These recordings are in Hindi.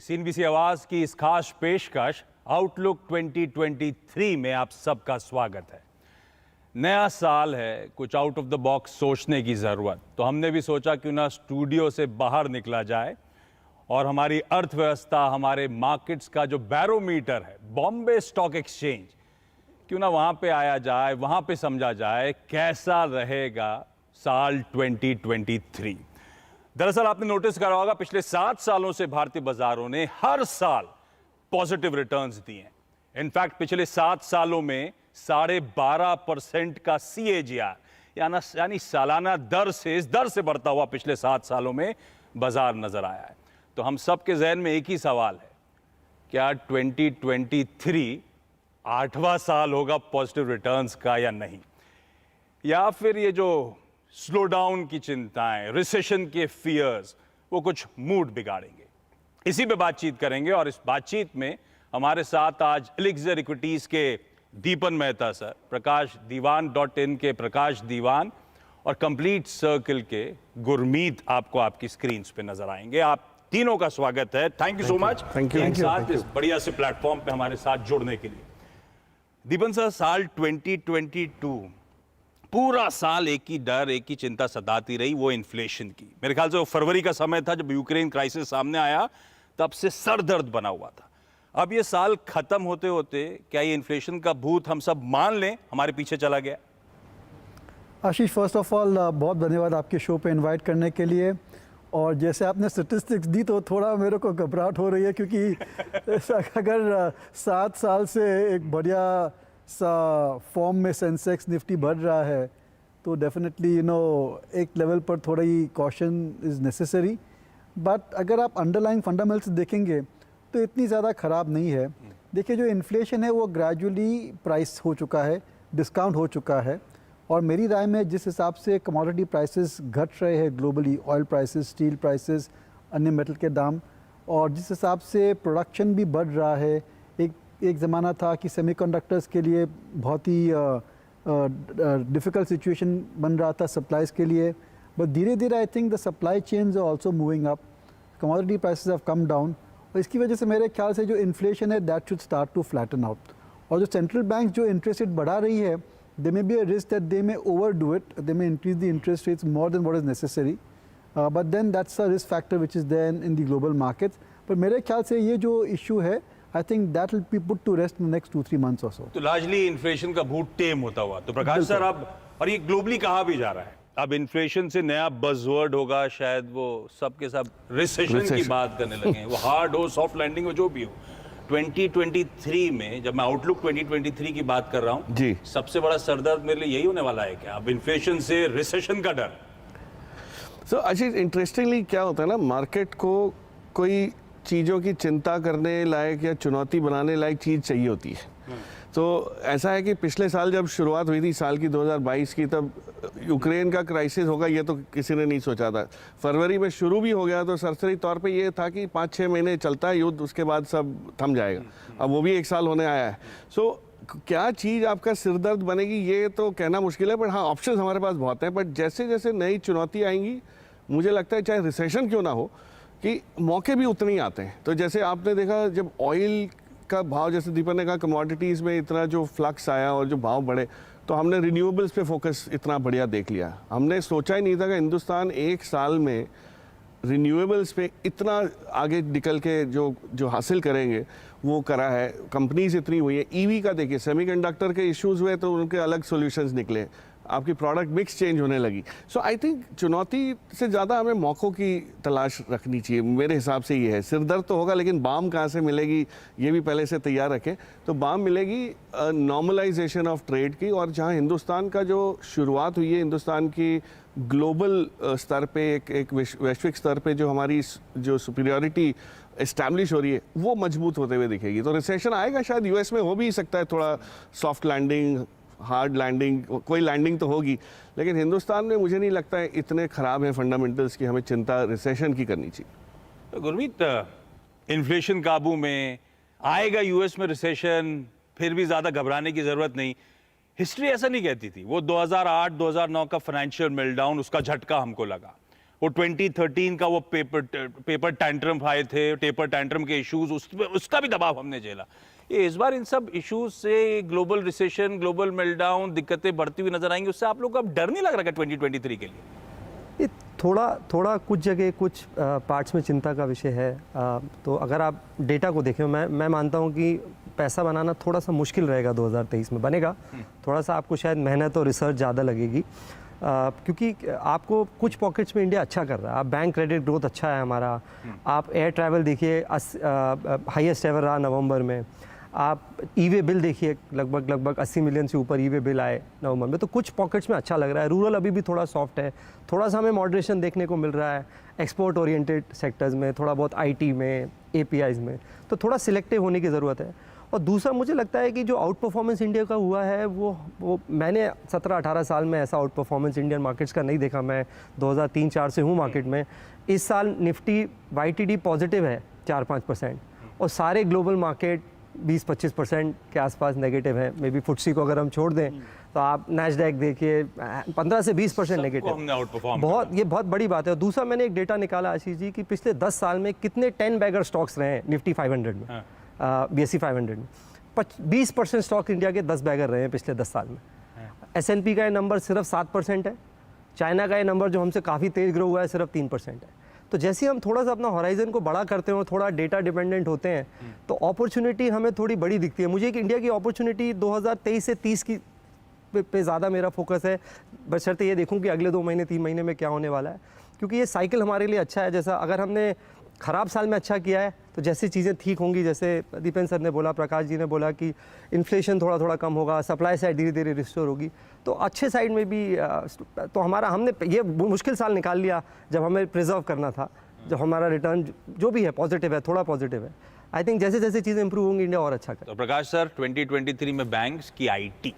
सीएनबीसी आवाज की इस खास पेशकश आउटलुक 2023 में आप सबका स्वागत है। नया साल है, कुछ आउट ऑफ द बॉक्स सोचने की जरूरत, तो हमने भी सोचा क्यों ना स्टूडियो से बाहर निकला जाए और हमारी अर्थव्यवस्था, हमारे मार्केट्स का जो बैरोमीटर है बॉम्बे स्टॉक एक्सचेंज, क्यों ना वहां पे आया जाए, वहां पे समझा जाए कैसा रहेगा साल 2023। दरअसल आपने नोटिस करा होगा, पिछले 7 सालों से भारतीय बाजारों ने हर साल पॉजिटिव रिटर्न्स दिए हैं। इनफैक्ट पिछले 7 सालों में 12.5% का CAGR यानी सालाना दर से, इस दर से बढ़ता हुआ पिछले 7 सालों में बाजार नजर आया है। तो हम सबके जहन में एक ही सवाल है, क्या 2023 8वां साल होगा पॉजिटिव रिटर्न्स का या नहीं, या फिर ये जो स्लो डाउन की चिंताएं, रिसेशन के फियर्स, वो कुछ मूड बिगाड़ेंगे। इसी पे बातचीत करेंगे और इस बातचीत में हमारे साथ आज एलिक्सर इक्विटीज के दीपन मेहता सर, प्रकाश दीवान.in के प्रकाश दीवान और कंप्लीट सर्कल के गुरमीत आपको आपकी स्क्रीन पे नजर आएंगे। आप तीनों का स्वागत है। थैंक यू सो मच साथ इस बढ़िया से प्लेटफॉर्म पे हमारे साथ जुड़ने के लिए। दीपन सर, साल 2022 पूरा साल एक ही डर, एक ही चिंता सताती रही, वो इन्फ्लेशन की। मेरे ख्याल से वो फरवरी का समय था जब यूक्रेन क्राइसिस सामने आया, तब से सर दर्द बना हुआ था। अब ये साल खत्म होते होते क्या ये इन्फ्लेशन का भूत हम सब मान लें हमारे पीछे चला गया? आशीष, फर्स्ट ऑफ ऑल बहुत धन्यवाद आपके शो पे इनवाइट करने के लिए। और जैसे आपने स्टेटिस्टिक्स दी तो थोड़ा मेरे को घबराहट हो रही है, क्योंकि अगर 7 साल से एक बढ़िया सा फॉर्म में सेंसेक्स निफ्टी बढ़ रहा है तो डेफिनेटली एक लेवल पर थोड़ा ही कॉशन इज़ नेसेसरी। बट अगर आप अंडरलाइंग फंडामेंटल्स देखेंगे तो इतनी ज़्यादा ख़राब नहीं है। देखिए, जो इन्फ्लेशन है वो ग्रेजुअली प्राइस हो चुका है, डिस्काउंट हो चुका है। और मेरी राय में जिस हिसाब से कमोडिटी प्राइसेस घट रहे हैं globally, oil prices, steel prices, अन्य मेटल के दाम, और जिस हिसाब से प्रोडक्शन भी बढ़ रहा है, एक ज़माना था कि सेमीकंडक्टर्स के लिए बहुत ही डिफ़िकल्ट सिचुएशन बन रहा था सप्लाईज के लिए। बट धीरे धीरे I think the supply chains are also moving up, commodity prices have come down, और इसकी वजह से मेरे ख्याल से जो इन्फ्लेशन है that should start to flatten out. और जो सेंट्रल बैंक जो इंटरेस्ट रेट बढ़ा रही है, they may be a risk that they may overdo it, they may increase the interest rates more than what is necessary, but then that's a risk factor which is there in the global markets. पर मेरे ख्याल से ये जो इशू है, I think that will be put to rest in the next 2-3 months or so. तो लार्जली इन्फ्लेशन का भूत टेम होता हुआ, तो प्रकाश सर अब, और ये ग्लोबली कहा भी जा रहा है, अब इन्फ्लेशन से नया बज़वर्ड होगा शायद, वो सब के सब रिसेशन की बात करने लगे हैं। वो हार्ड हो, सॉफ्ट लैंडिंग हो, जो भी हो। 2023 में जब मैं आउटलुक 2023 की बात कर रहा हूँ जी, सबसे बड़ा सरदर्द मेरे लिए यही होने वाला है क्या, अब इन्फ्लेशन से रिसेशन का डर। सो अच्छा, इंटरेस्टिंगली क्या होता है ना, मार्केट को कोई चीज़ों की चिंता करने लायक या चुनौती बनाने लायक चीज़ चाहिए होती है। तो ऐसा है कि पिछले साल जब शुरुआत हुई थी साल की 2022 की, तब यूक्रेन का क्राइसिस होगा ये तो किसी ने नहीं सोचा था। फरवरी में शुरू भी हो गया तो सरसरी तौर पे ये था कि 5-6 महीने चलता है युद्ध, उसके बाद सब थम जाएगा। अब वो भी 1 साल होने आया है। सो क्या चीज़ आपका सिरदर्द बनेगी ये तो कहना मुश्किल है, बट हाँ, ऑप्शन हमारे पास बहुत हैं। बट जैसे जैसे नई चुनौती आएंगी, मुझे लगता है चाहे रिसेशन क्यों ना हो, कि मौके भी उतने ही आते हैं। तो जैसे आपने देखा जब ऑयल का भाव, जैसे दीपक ने कहा, कमोडिटीज़ में इतना जो फ्लक्स आया और जो भाव बढ़े, तो हमने रिन्यूएबल्स पे फोकस इतना बढ़िया देख लिया। हमने सोचा ही नहीं था कि हिंदुस्तान 1 साल में रिन्यूएबल्स पे इतना आगे निकल के जो हासिल करेंगे वो करा है। कंपनीज इतनी हुई है। ईवी का देखिए, सेमीकंडक्टर के इश्यूज़ हुए तो उनके अलग सॉल्यूशंस निकले, आपकी प्रोडक्ट मिक्स चेंज होने लगी। सो आई थिंक चुनौती से ज़्यादा हमें मौक़ों की तलाश रखनी चाहिए, मेरे हिसाब से ये है। सिरदर्द तो होगा, लेकिन बाम कहाँ से मिलेगी ये भी पहले से तैयार रखें। तो बाम मिलेगी नॉर्मलाइजेशन ऑफ ट्रेड की, और जहाँ हिंदुस्तान का जो शुरुआत हुई है, हिंदुस्तान की ग्लोबल स्तर पे, एक वैश्विक स्तर पे जो हमारी जो सुपीरियरिटी इस्टेब्लिश हो रही है, वो मजबूत होते हुए दिखेगी। तो रिसेशन आएगा, शायद यूएस में हो भी सकता है, थोड़ा सॉफ्ट लैंडिंग, हार्ड लैंडिंग, कोई लैंडिंग तो होगी, लेकिन हिंदुस्तान में मुझे नहीं लगता है इतने ख़राब हैं फंडामेंटल्स की हमें चिंता रिसेशन की करनी चाहिए। तो गुरमीत, इन्फ्लेशन काबू में आएगा, यूएस में रिसेशन, फिर भी ज़्यादा घबराने की ज़रूरत नहीं। हिस्ट्री ऐसा नहीं कहती थी। वो 2008-2009 का फाइनेंशियल मेल्टडाउन, उसका झटका हमको लगा। वो 2013 का वो पेपर टैंट्रम आए थे, टेपर टैंट्रम के इश्यूज, उसका भी दबाव हमने झेला। ये इस बार इन सब इश्यूज से ग्लोबल रिसेशन, ग्लोबल मेल्टडाउन, दिक्कतें बढ़ती हुई नजर आएंगी, उससे आप लोग को अब डर नहीं लग रहा है 2023 के लिए? ये थोड़ा कुछ जगह कुछ पार्ट्स में चिंता का विषय है। तो अगर आप डेटा को देखें, मैं मानता हूँ कि पैसा बनाना थोड़ा सा मुश्किल रहेगा 2023 में। बनेगा, थोड़ा सा आपको शायद मेहनत और रिसर्च ज़्यादा लगेगी, क्योंकि आपको कुछ पॉकेट्स में इंडिया अच्छा कर रहा है। आप बैंक क्रेडिट ग्रोथ अच्छा है हमारा, आप एयर ट्रैवल देखिए हाईएस्ट एवर रहा नवंबर में, आप ई-वे बिल देखिए लगभग 80 मिलियन से ऊपर ई-वे बिल आए नवंबर में। तो कुछ पॉकेट्स में अच्छा लग रहा है। रूरल अभी भी थोड़ा सॉफ्ट है, थोड़ा सा हमें मॉडरेशन देखने को मिल रहा है एक्सपोर्ट ओरिएंटेड सेक्टर्स में, थोड़ा बहुत आईटी में, एपीआईज में। तो थोड़ा सिलेक्टिव होने की ज़रूरत है। और दूसरा मुझे लगता है कि जो आउट परफॉर्मेंस इंडिया का हुआ है वो मैंने 17-18 साल में ऐसा आउट परफॉर्मेंस इंडियन मार्केट्स का नहीं देखा। मैं 2003-4 से हूँ मार्केट में। इस साल निफ्टी YTD पॉजिटिव है 4-5%, और सारे ग्लोबल मार्केट 20-25% के आसपास नेगेटिव है। मे बी फुट्सी को अगर हम छोड़ दें तो आप नैस्डैक देखिए 15 से 20% नेगेटिव। बहुत बड़ी बात है। और दूसरा मैंने एक डेटा निकाला आशीष जी कि पिछले 10 साल में कितने 10 बैगर स्टॉक्स रहे हैं निफ्टी 500 में, BSE 500 में। 20% स्टॉक इंडिया के 10 बैगर रहे हैं पिछले 10 साल में। S&P का ये नंबर सिर्फ 7% है। चाइना का ये नंबर जो हमसे काफ़ी तेज ग्रो हुआ है सिर्फ 3% है। तो जैसे हम थोड़ा सा अपना हॉराइजन को बड़ा करते हैं और थोड़ा डेटा डिपेंडेंट होते हैं, तो अपॉर्चुनिटी हमें थोड़ी बड़ी दिखती है। मुझे एक इंडिया की अपॉर्चुनिटी 2023 से 30 की पे ज़्यादा मेरा फोकस है, बशर्ते ये देखूं कि अगले 2 महीने 3 महीने में क्या होने वाला है, क्योंकि ये साइकिल हमारे लिए अच्छा है। जैसा अगर हमने ख़राब साल में अच्छा किया है तो जैसे चीज़ें ठीक होंगी, जैसे दीपेन सर ने बोला, प्रकाश जी ने बोला कि इन्फ्लेशन थोड़ा कम होगा, सप्लाई साइड धीरे धीरे रिस्टोर होगी, तो अच्छे साइड में भी तो हमने ये मुश्किल साल निकाल लिया जब हमें प्रिजर्व करना था, जब हमारा रिटर्न जो भी है पॉजिटिव है, थोड़ा पॉजिटिव है। आई थिंक जैसे जैसे चीज़ें इंप्रूव होंगी इंडिया और अच्छा करेगा। तो प्रकाश सर 2023 में बैंक्स की IT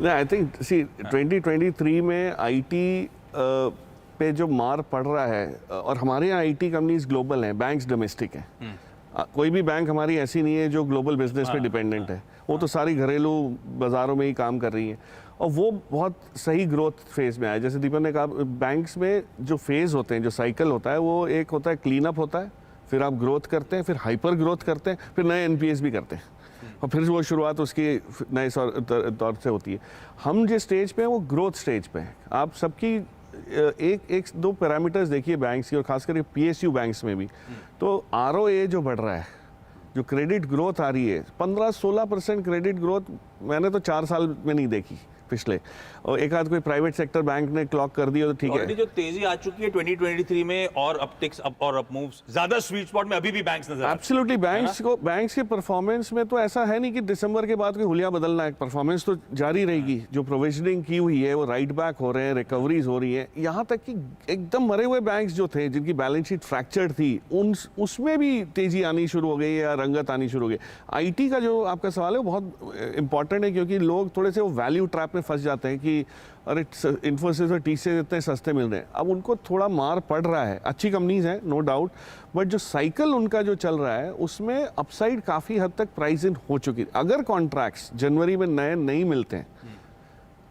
आई थिंक 2023 में IT पे जो मार पड़ रहा है, और हमारे यहाँ IT कंपनीज ग्लोबल हैं, बैंक्स डोमेस्टिक हैं। कोई भी बैंक हमारी ऐसी नहीं है जो ग्लोबल बिजनेस पे डिपेंडेंट है। वो तो सारी घरेलू बाज़ारों में ही काम कर रही हैं, और वो बहुत सही ग्रोथ फेज़ में आए। जैसे दीपन ने कहा, बैंक्स में जो फेज़ होते हैं, जो साइकिल होता है, वो एक होता है क्लीन अप होता है, फिर आप ग्रोथ करते हैं, फिर हाइपर ग्रोथ करते हैं, फिर नए NPS भी करते हैं, और फिर वो शुरुआत उसकी नए तौर से होती है। हम जिस स्टेज पे हैं वो ग्रोथ स्टेज पे हैं। आप सबकी एक दो पैरामीटर्स देखिए बैंक्स की, और खास करके PSU बैंक्स में भी, तो ROA जो बढ़ रहा है, जो क्रेडिट ग्रोथ आ रही है, 15-16% क्रेडिट ग्रोथ मैंने तो 4 साल में नहीं देखी पिछले। और एक आध कोई प्राइवेट सेक्टर बैंक ने क्लॉक कर दिया तो ठीक है। जो तेजी आ चुकी है 2023 में, और अपटिक्स अप और अप मूव्स, ज्यादा स्वीट स्पॉट में अभी भी बैंक्स नजर आते हैं। एब्सोल्युटली बैंक्स के परफॉर्मेंस में तो ऐसा है नहीं कि दिसंबर के बाद कोई हुलिया बदलना है। परफॉर्मेंस तो जारी रहेगी। जो प्रोविजनिंग की हुई है वो राइट बैक हो रहे हैं, रिकवरीज हो रही है। यहाँ तक कि एकदम मरे हुए बैंक्स जो थे, जिनकी बैलेंस शीट फ्रैक्चर्ड थी, उसमें भी तेजी आनी शुरू हो गई या रंगत आनी शुरू हो गई। IT का जो आपका सवाल है वो बहुत इंपॉर्टेंट है, क्योंकि लोग थोड़े से वो वैल्यू ट्रैप में फंस जाते हैं कि अरे इन्फोसिस और TCS इतने सस्ते मिल रहे हैं। अब उनको थोड़ा मार पड़ रहा है। अच्छी कंपनीज हैं नो डाउट, बट जो साइकिल उनका जो चल रहा है उसमें अपसाइड काफ़ी हद तक प्राइस इन हो चुकी है। अगर कॉन्ट्रैक्ट्स जनवरी में नए नहीं मिलते हैं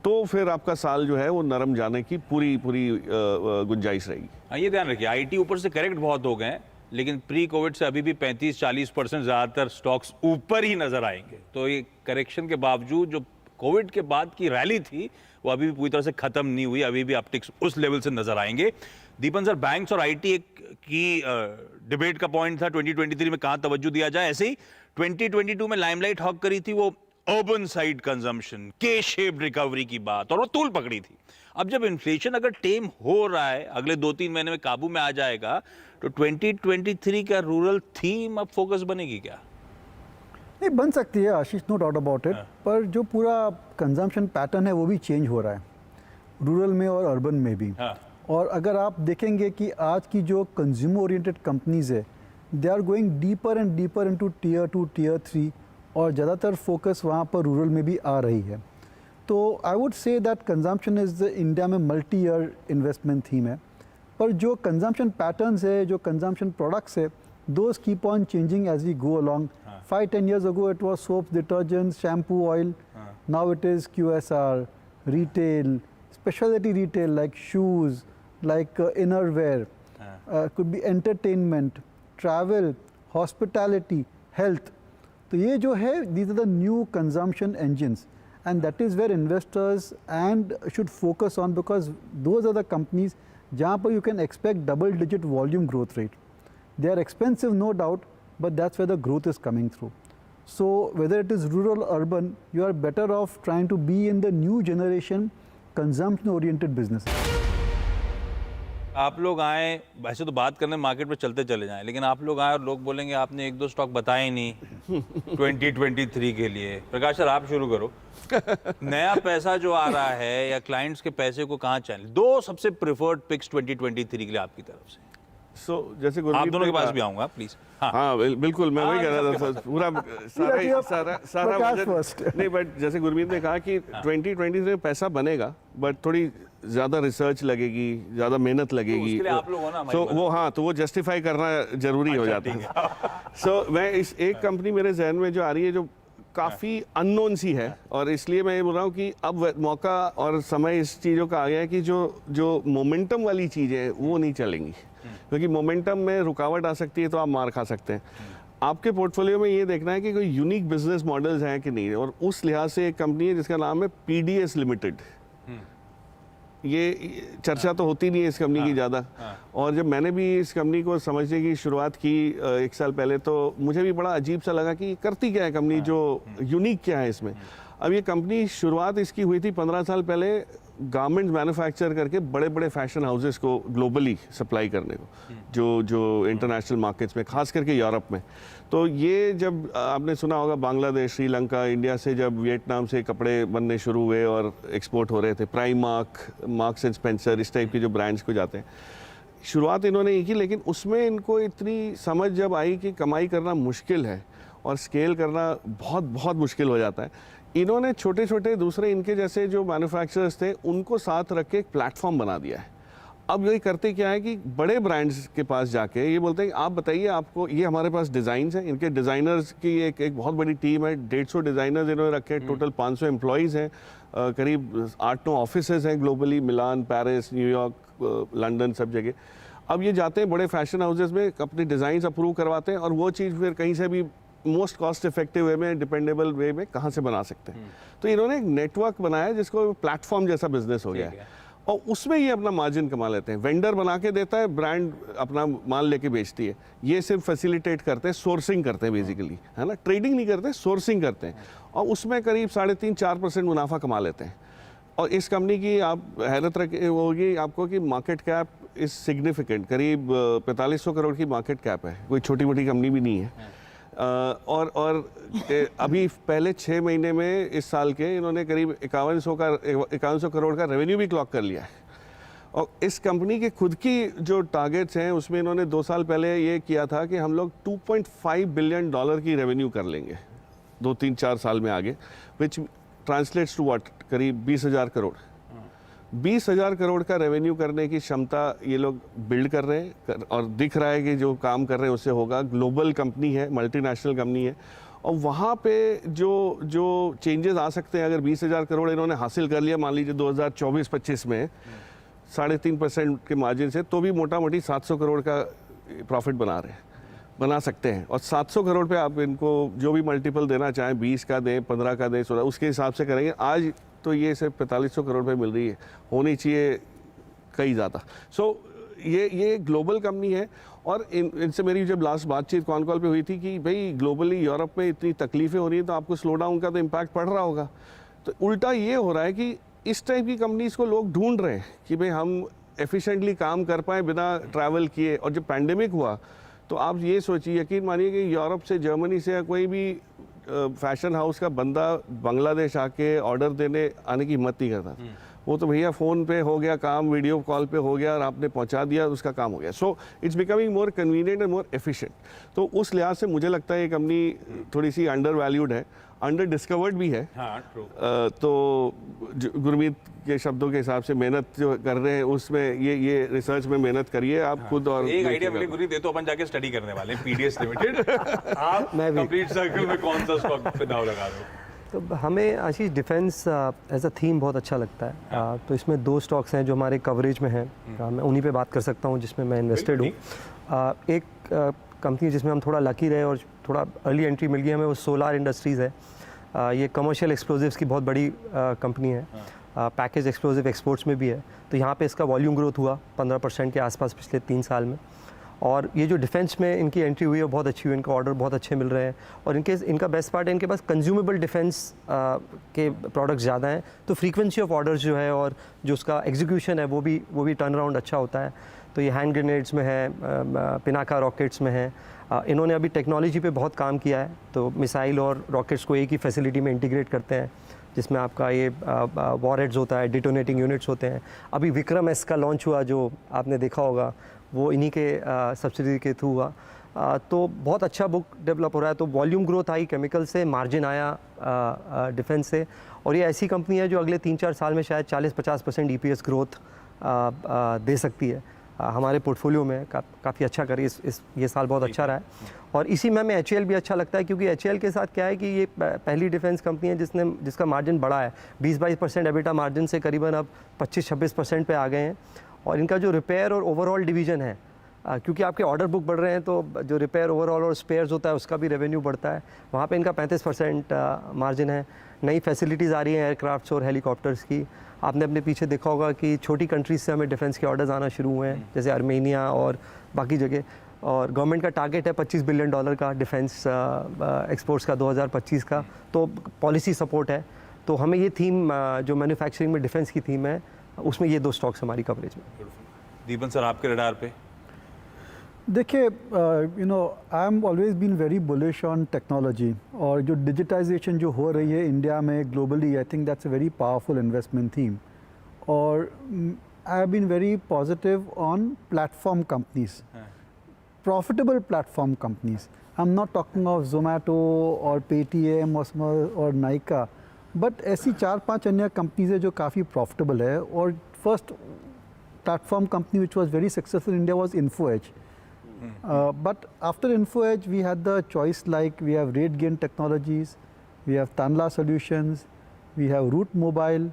तो फिर आपका साल जो है वो नरम जाने की पूरी गुंजाइश रहेगी। हाँ, ये ध्यान रखिए, IT ऊपर से करेक्ट बहुत हो गए हैं, लेकिन प्री कोविड से अभी भी 35-40% ज़्यादातर स्टॉक्स ऊपर ही नजर आएंगे। तो ये करेक्शन के बावजूद जो कोविड के बाद की रैली थी वो अभी भी पूरी तरह से खत्म नहीं हुई, अभी भी अपटिक्स उस लेवल से नजर आएंगे। दीपन सर, बैंक्स और IT एक की डिबेट का पॉइंट था 2023 में, कहां तवज्जो दिया जाए। ऐसे ही 2022 में लाइमलाइट हॉक करी थी वो अर्बन साइड कंजम्पशन, के शेप्ड रिकवरी की बात, और वो तूल पकड़ी थी। अब जब इन्फ्लेशन अगर टेम हो रहा है, अगले 2-3 महीने में काबू में आ जाएगा, तो 2023 का रूरल थीम अब फोकस बनेगी क्या? नहीं, बन सकती है आशीष, नो डाउट अबाउट इट। पर जो पूरा कंजम्पशन पैटर्न है वो भी चेंज हो रहा है, रूरल में और अर्बन में भी। और अगर आप देखेंगे कि आज की जो कंज्यूमर ओरिएंटेड कंपनीज है, they are going deeper and deeper into tier 2, tier 3, और ज़्यादातर फोकस वहाँ पर रूरल में भी आ रही है। तो I would say that consumption is India में मल्टी ईयर इन्वेस्टमेंट थीम है। पर जो कंजम्पशन पैटर्न्स है, जो कंजम्पशन प्रोडक्ट्स है, those keep on changing as we go along. 5-10 years ago it was soaps, detergents, shampoo, oil. Now it is QSR, retail, specialty retail like shoes, like innerwear, could be entertainment, travel, hospitality, health. तो ये जो है, these are the new consumption engines, and that is where investors and should focus on, because those are the companies जहाँ पर you can expect double-digit volume growth rate. They are expensive, no doubt, but that's where the growth is coming through. So whether it is rural or urban, you are better off trying to be in the new generation consumption-oriented business. आप लोग आए, वैसे तो बात करने मार्केट में चलते चले जाएं, लेकिन आप लोग आए और लोग बोलेंगे आपने एक दो स्टॉक बताए ही नहीं 2023 के लिए। प्रकाश सर, आप शुरू करो। नया पैसा जो आ रहा है या क्लाइंट्स के पैसे को कहाँ चाहिए? दो सबसे प्रेफर्ड पिक्स 2023 के लिए आपकी तरफ से। जैसे आप गुरमीत दोनों के ने पास कहा- भी आऊंगा प्लीज। हाँ बिल्कुल, मैं वही कह रहा था, पूरा सारा प्रकाश बजट first। नहीं, बट जैसे गुरमीत ने कहा कि 2023 में पैसा बनेगा, बट थोड़ी ज़्यादा रिसर्च लगेगी, ज़्यादा मेहनत लगेगी, उसके लिए आप लोग हो ना हमारी तो मदद। वो हाँ, तो वो जस्टिफाई करना जरूरी हो जाता है। सो मैं इस एक कंपनी मेरे जहन में जो आ रही है, जो काफ़ी अननोन सी है, और इसलिए मैं ये बोल रहा हूँ कि अब मौका और समय इस चीज़ों का आ गया है कि जो मोमेंटम वाली चीज़ें वो नहीं चलेंगी, क्योंकि मोमेंटम में रुकावट आ सकती है तो आप मार खा सकते हैं। आपके पोर्टफोलियो में ये देखना है कि कोई यूनिक बिजनेस मॉडल्स हैं कि नहीं, और उस लिहाज से एक कंपनी है जिसका नाम है PDS लिमिटेड। ये चर्चा तो होती नहीं है इस कंपनी की ज़्यादा, और जब मैंने भी इस कंपनी को समझने की शुरुआत की 1 साल पहले, तो मुझे भी बड़ा अजीब सा लगा कि करती क्या है कंपनी, जो यूनिक क्या है इसमें। अब ये कंपनी शुरुआत इसकी हुई थी 15 साल पहले गारमेंट्स मैन्युफैक्चर करके बड़े बड़े फैशन हाउसेस को ग्लोबली सप्लाई करने को, जो इंटरनेशनल मार्केट्स में, खास करके यूरोप में। तो ये जब आपने सुना होगा बांग्लादेश, श्रीलंका, इंडिया से जब वियतनाम से कपड़े बनने शुरू हुए और एक्सपोर्ट हो रहे थे, प्राइमार्क, मार्क्स एंड स्पेंसर, इस टाइप के जो ब्रांड्स को जाते हैं, शुरुआत इन्होंने की, लेकिन उसमें इनको इतनी समझ जब आई कि कमाई करना मुश्किल है और स्केल करना बहुत बहुत मुश्किल हो जाता है, इन्होंने छोटे छोटे दूसरे इनके जैसे जो मैन्युफैक्चरर्स थे उनको साथ रख के एक प्लेटफॉर्म बना दिया है। अब यही करते क्या है कि बड़े ब्रांड्स के पास जाके ये बोलते हैं आप बताइए, आपको ये हमारे पास डिज़ाइंस हैं, इनके डिज़ाइनर्स की एक बहुत बड़ी टीम है, 150 डिज़ाइनर्स इन्होंने रखे हैं, टोटल 500 एम्प्लॉयज़ हैं, करीब 8-9 ऑफिसेज हैं ग्लोबली, मिलान, पेरिस, न्यूयॉर्क, लंदन, सब जगह। अब ये जाते हैं बड़े फैशन हाउसेज में, अपनी डिज़ाइंस अप्रूव करवाते हैं, और वो चीज़ फिर कहीं से भी मोस्ट कॉस्ट इफेक्टिव वे में, डिपेंडेबल वे में कहाँ से बना सकते हैं। तो इन्होंने एक नेटवर्क बनाया जिसको प्लेटफॉर्म जैसा बिजनेस हो गया है, और उसमें ये अपना मार्जिन कमा लेते हैं। वेंडर बना के देता है, ब्रांड अपना माल लेके बेचती है, ये सिर्फ फैसिलिटेट करते हैं, सोर्सिंग करते हैं बेसिकली, है ना, ट्रेडिंग नहीं करते, सोर्सिंग करते हैं, और उसमें करीब 3.5-4% मुनाफा कमा लेते हैं। और इस कंपनी की आप हैरत होगी आपको कि मार्केट कैप इज सिग्निफिकेंट, करीब 4500 करोड़ की मार्केट कैप है, कोई छोटी मोटी कंपनी भी नहीं है। और अभी पहले 6 महीने में इस साल के इन्होंने करीब 5100 करोड़ का रेवेन्यू भी क्लॉक कर लिया है। और इस कंपनी के खुद की जो टारगेट्स हैं उसमें इन्होंने 2 साल पहले ये किया था कि हम लोग $2.5 बिलियन की रेवेन्यू कर लेंगे 2-3-4 साल में आगे, विच ट्रांसलेट्स टू व्हाट, करीब 20,000 करोड़। 20,000 करोड़ का रेवेन्यू करने की क्षमता ये लोग बिल्ड कर रहे हैं, और दिख रहा है कि जो काम कर रहे हैं उससे होगा। ग्लोबल कंपनी है, मल्टीनेशनल कंपनी है, और वहाँ पे जो चेंजेस आ सकते हैं, अगर 20,000 करोड़ इन्होंने हासिल कर लिया मान लीजिए 2024-25 में 3.5% के मार्जिन से, तो भी मोटा मोटी 700 करोड़ का प्रॉफिट बना सकते हैं। और 700 करोड़ पे आप इनको जो भी मल्टीपल देना चाहें, 20 का दें, 15 का दें, 16, उसके हिसाब से करेंगे। आज तो ये सिर्फ 4500 करोड़ पे मिल रही है, होनी चाहिए कई ज़्यादा। सो ये ग्लोबल कंपनी है, और इनसे मेरी जब लास्ट बातचीत कॉन कॉल पे हुई थी कि भाई ग्लोबली यूरोप में इतनी तकलीफ़ें हो रही हैं, तो आपको स्लो डाउन का तो इम्पैक्ट पड़ रहा होगा। तो उल्टा ये हो रहा है कि इस टाइप की कंपनीज़ को लोग ढूंढ रहे हैं कि भाई हम एफिशिएंटली काम कर पाएँ बिना ट्रैवल किए। और जब पैंडेमिक हुआ तो आप ये सोचिए, यकीन मानिए कि यूरोप से, जर्मनी से, या कोई भी फैशन हाउस का बंदा बांग्लादेश आके ऑर्डर देने आने की हिम्मत नहीं करता। वो तो भैया फ़ोन पे हो गया काम, वीडियो कॉल पे हो गया, और आपने पहुंचा दिया, उसका काम हो गया। So it's becoming more convenient and more efficient. तो उस लिहाज से मुझे लगता है ये कंपनी थोड़ी सी अंडर वैल्यूड है, अंडर डिस्कवर्ड भी है। हाँ, ट्रू। तो गुरमीत के शब्दों के हिसाब से मेहनत जो कर रहे हैं उसमें ये रिसर्च में मेहनत करिए आप खुद। और एक आइडिया मिले गुरी दे, तो अपन जाके स्टडी करने वाले हैं PDS लिमिटेड। आप कंप्लीट सर्कल में कौन सा स्टॉक पे दाव लगा दो? तो हमें आशीष डिफेंस एज अ थीम बहुत अच्छा लगता है। तो इसमें 2 स्टॉक्स हैं जो हमारे कवरेज में हैं, मैं उन्हीं पे बात कर सकता हूँ जिसमें मैं इन्वेस्टेड हूँ। एक कंपनी जिसमें हम थोड़ा लकी रहे और थोड़ा अर्ली एंट्री मिल गई हमें, वो सोलार इंडस्ट्रीज़ है। ये कमर्शियल एक्सप्लोजिव्स की बहुत बड़ी कंपनी है, पैकेज एक्सप्लोजिव एक्सपोर्ट्स में भी है। तो यहाँ पे इसका वॉल्यूम ग्रोथ हुआ 15% के आसपास पिछले 3 साल में। और ये जो डिफेंस में इनकी एंट्री हुई है वो बहुत अच्छी हुई, इनका ऑर्डर बहुत अच्छे मिल रहे हैं। और इनका बेस्ट पार्ट है इनके पास कंज्यूमेबल डिफेंस के प्रोडक्ट्स ज़्यादा हैं, तो फ्रीक्वेंसी ऑफ ऑर्डर्स जो है और जो उसका एग्जीक्यूशन है वो भी टर्न अराउंड अच्छा होता है। तो ये हैंड ग्रेनेड्स में है, पिनाका रॉकेट्स में है। इन्होंने अभी टेक्नोलॉजी पे बहुत काम किया है, तो मिसाइल और रॉकेट्स को एक ही फैसिलिटी में इंटीग्रेट करते हैं, जिसमें आपका ये वॉरहेड्स होता है, डिटोनेटिंग यूनिट्स होते हैं। अभी विक्रम एस का लॉन्च हुआ जो आपने देखा होगा, वो इन्हीं के सब्सिडी के थ्रू हुआ। तो बहुत अच्छा बुक डेवलप हो रहा है। तो वॉल्यूम ग्रोथ आई केमिकल से, मार्जिन आया डिफेंस से। और ये ऐसी कंपनी है जो अगले 3-4 साल में शायद 40-50% EPS ग्रोथ दे सकती है। हमारे पोर्टफोलियो में काफ़ी अच्छा करी ये साल बहुत अच्छा रहा है। और इसी में हमें HAL भी अच्छा लगता है, क्योंकि HAL के साथ क्या है कि ये पहली डिफेंस कंपनी है जिसका मार्जिन बड़ा है, 20-22% एबिटा मार्जिन से करीबन अब 25-26% पे आ गए हैं। और इनका जो रिपेयर और ओवरऑल डिवीज़न है, क्योंकि आपके ऑर्डर बुक बढ़ रहे हैं तो जो रिपेयर ओवरऑल और स्पेयर्स होता है उसका भी रेवेन्यू बढ़ता है, वहाँ पे इनका 35% मार्जिन है। नई फैसिलिटीज़ आ रही हैं एयरक्राफ्ट्स और हेलीकॉप्टर्स की। आपने अपने पीछे देखा होगा कि छोटी कंट्रीज़ से हमें डिफेंस के ऑर्डर्स आना शुरू हुए हैं, जैसे आर्मेनिया और बाकी जगह। और गवर्नमेंट का टारगेट है $25 बिलियन का डिफेंस एक्सपोर्ट्स का 2025 का, तो पॉलिसी सपोर्ट है। तो हमें ये थीम जो मैन्युफैक्चरिंग में डिफेंस की थीम है, उसमें ये 2 स्टॉक्स हमारी कवरेज में। दीपन सर, आपके रडार पे? देखिए, I am always been very bullish on technology, और जो डिजिटाइजेशन जो हो रही है इंडिया में globally, I think that's a very powerful investment theme. और I have been very positive on platform companies, profitable platform companies. I am not talking of Zomato और पेटीएम और नाइका, बट ऐसी 4-5 अन्य कंपनीज है जो काफ़ी प्रॉफिटेबल है। और first platform company which was very successful in India was InfoEdge. But after InfoEdge, we had the choice, like we have RateGain Technologies, we have Tanla Solutions, we have Route Mobile,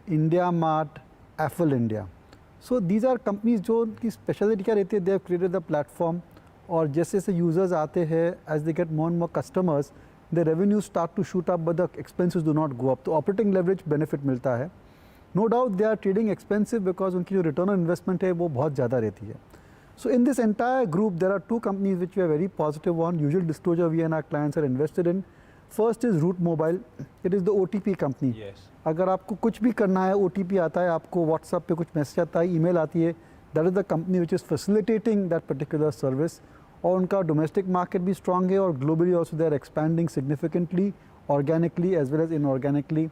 IndiaMart, Affle India. So these are companies जो की स्पेशलिटी क्या रहती है, they have created the platform, और जैसे जैसे यूजर्स आते हैं, as they get more and more customers, the revenues start to shoot up, but the expenses do not go up. तो operating leverage benefit मिलता है. No doubt they are trading expensive because उनकी जो return on investment है वो बहुत ज़्यादा रहती है. So in this entire group, there are 2 companies which we are very positive on. Usual disclosure we and our clients are invested in. First is Route Mobile. It is the OTP company. Yes. अगर आपको कुछ भी करना है, OTP आता है, आपको WhatsApp पे कुछ मैसेज आता है, ईमेल आती है, that is the company which is facilitating that particular service. और उनका डोमेस्टिक मार्केट भी स्ट्रांग है, और globally also they are expanding significantly, organically as well as inorganically.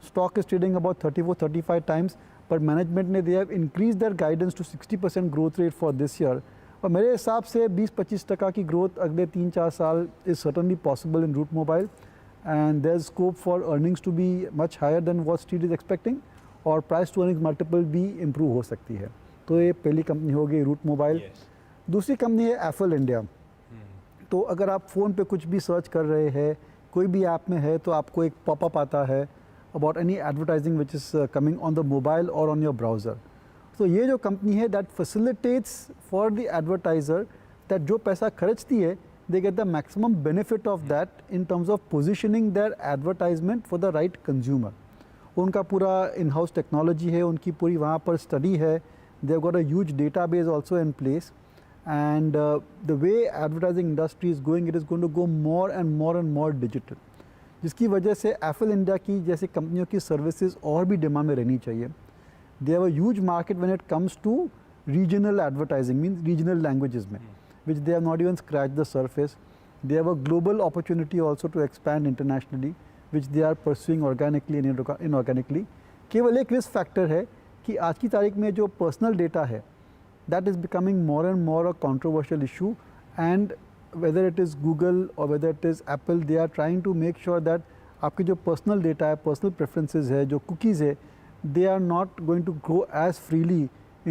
Stock is trading about 34-35 times, पर मैनेजमेंट ने they have increase their guidance to 60% growth rate for this year. और मेरे हिसाब से 20-25% की ग्रोथ अगले 3-4 साल is certainly possible in Route Mobile, and there is scope for earnings to be much higher than what street is expecting, और प्राइस टू अर्निंग्स मल्टीपल भी इम्प्रूव हो सकती है. तो ये पहली कंपनी हो गई रूट मोबाइल. दूसरी कंपनी है एफल इंडिया. तो अगर आप फ़ोन पे कुछ भी सर्च कर रहे हैं, कोई भी ऐप में है, तो आपको एक पॉपअप आता है about any advertising which is coming on the mobile और ऑन योर ब्राउज़र. तो ये जो कंपनी है that facilitates for the advertiser that जो पैसा खर्चती है, they get the maximum benefit of that in terms of positioning their advertisement for the right consumer. उनका पूरा इन हाउस टेक्नोलॉजी है, उनकी पूरी वहाँ पर स्टडी है, they have got a huge database also in place. And the way advertising industry is going, it is going to go more and more and more digital, जिसकी वजह से एफल इंडिया की जैसी कंपनियों की सर्विसेज और भी डिमांड में रहनी चाहिए. They have a huge market when it comes to regional advertising, means regional languages में, which they have not even scratch the surface. They have a global opportunity also to expand internationally, which they are pursuing organically and inorganically. केवल एक रिस्क फैक्टर है कि आज की तारीख में जो पर्सनल डेटा है, that is becoming more and more a controversial issue, and whether it is Google or whether it is Apple, they are trying to make sure that आपके जो personal data है, personal preferences है, जो cookies है, they are not going to go as freely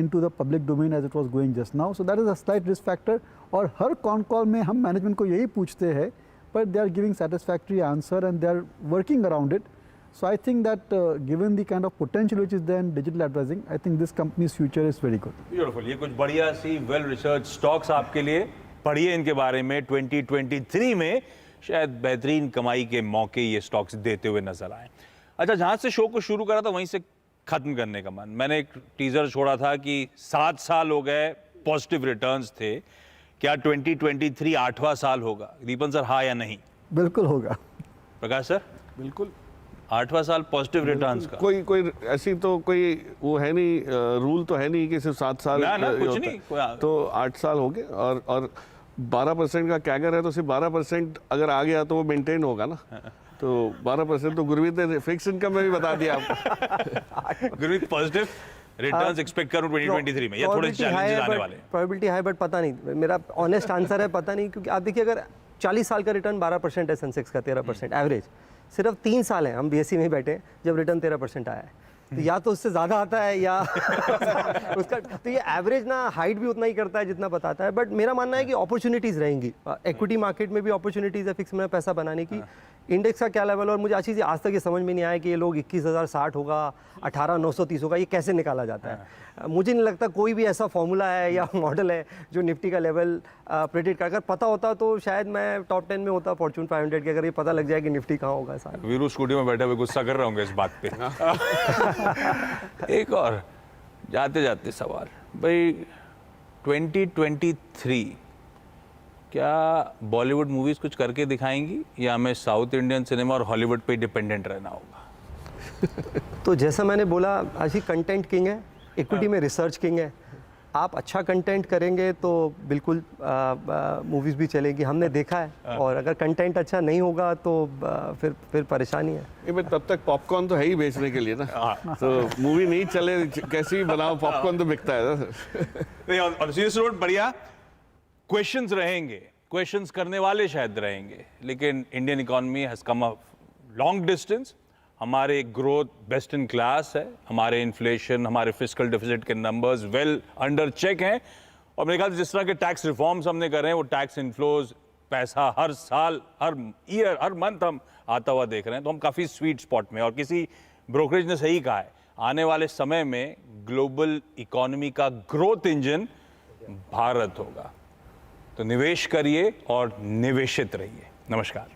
into the public domain as it was going just now. So that is a slight risk factor. और हर कॉन कॉल में हम मैनेजमेंट को यही पूछते हैं, but they are giving satisfactory answer and they are working around it. So I think that given the kind of potential which is there in digital advertising, I think this company's future is very good. Beautiful, ये कुछ बढ़िया सी वेल रिसर्च स्टॉक्स आपके लिए, पढ़िए इनके बारे में। 2023 में शायद बेहतरीन कमाई के मौके ये स्टॉक्स देते हुए नजर आए। अच्छा, जहां से शो को शुरू करा था वहीं से खत्म करने का मन। मैंने एक टीजर छोड़ा था कि 7 साल हो गए, पॉजिटिव रिटर्न्स थे। क्या 2023 8वां साल होगा? दीपन सर, हाँ या नहीं? बिल्कुल होगा। प्रकाश सर? बिल्कुल 8वां साल पॉजिटिव रिटर्न्स का? कोई ऐसी तो कोई वो है नहीं, रूल तो है नहीं कि सिर्फ 7 साल ना, ये कुछ होता नहीं, है। तो 8 साल हो गए और 12% का कैगर है, तो सिर्फ 12% अगर आ गया तो वो मेंटेन होगा ना। तो 12% तो गुरमीत ने फिक्स इनकम में भी बता दिया आपको। गुरमीत, पॉजिटिव रिटर्न्स एक्सपेक्ट करूं 2023 में या थोड़े चैलेंजेस आने वाले? प्रोबेबिलिटी हाई, बट पता नहीं, मेरा ऑनेस्ट आंसर है पता नहीं। क्योंकि आप देखिए, अगर 40 साल का रिटर्न 12% है, सेंसेक्स का 13% एवरेज, सिर्फ 3 साल हैं हम बीएससी में ही बैठे जब रिटर्न 13% आया है। तो या तो उससे ज़्यादा आता है या उसका, तो ये एवरेज ना हाइट भी उतना ही करता है जितना बताता है। बट मेरा मानना है कि अपॉर्चुनिटीज़ रहेंगी, इक्विटी मार्केट में भी अपॉर्चुनिटीज़ है फिक्स में पैसा बनाने की। इंडेक्स का क्या लेवल, और मुझे आशीष जी आज तक ये समझ में नहीं आया कि ये लोग 21,060 होगा, 18,930 होगा, ये कैसे निकाला जाता है। मुझे नहीं लगता कोई भी ऐसा फॉर्मूला है या मॉडल है जो निफ्टी का लेवल प्रेडिक्ट कर। अगर पता होता तो शायद मैं टॉप 10 में होता फॉर्च्यून 500 के, अगर ये पता लग जाए कि निफ्टी कहाँ होगा सारा। वीरू स्टूडियो में बैठे हुए गुस्सा कर रहे होंगे इस बात पे। एक और जाते जाते सवाल भाई, 2023 क्या बॉलीवुड मूवीज कुछ करके दिखाएंगी या हमें साउथ इंडियन सिनेमा और हॉलीवुड पे डिपेंडेंट रहना होगा? तो जैसा मैंने बोला, आज ही कंटेंट किंग है, इक्विटी में रिसर्च किंग है। आप अच्छा कंटेंट करेंगे तो बिल्कुल मूवीज़ भी चलेगी, हमने देखा है। और अगर कंटेंट अच्छा नहीं होगा तो फिर परेशानी है। ये तब तक पॉपकॉर्न तो है ही बेचने के लिए ना। तो मूवी नहीं चले, कैसे भी बनाओ, पॉपकॉर्न तो बिकता है ना। नहीं, और सीरियस नोट, बढ़िया क्वेश्चंस रहेंगे, क्वेश्चंस करने वाले शायद रहेंगे, लेकिन Indian economy has come a long distance. हमारे ग्रोथ बेस्ट इन क्लास है, हमारे इन्फ्लेशन, हमारे फिस्कल डेफिसिट के नंबर्स वेल अंडर चेक हैं। और मेरे ख्याल से जिस तरह के टैक्स रिफॉर्म्स हमने कर रहे हैं, वो टैक्स इनफ्लोज, पैसा हर साल, हर ईयर, हर मंथ हम आता हुआ देख रहे हैं। तो हम काफ़ी स्वीट स्पॉट में, और किसी ब्रोकरेज ने सही कहा है, आने वाले समय में ग्लोबल इकोनॉमी का ग्रोथ इंजन भारत होगा। तो निवेश करिए और निवेशित रहिए। नमस्कार।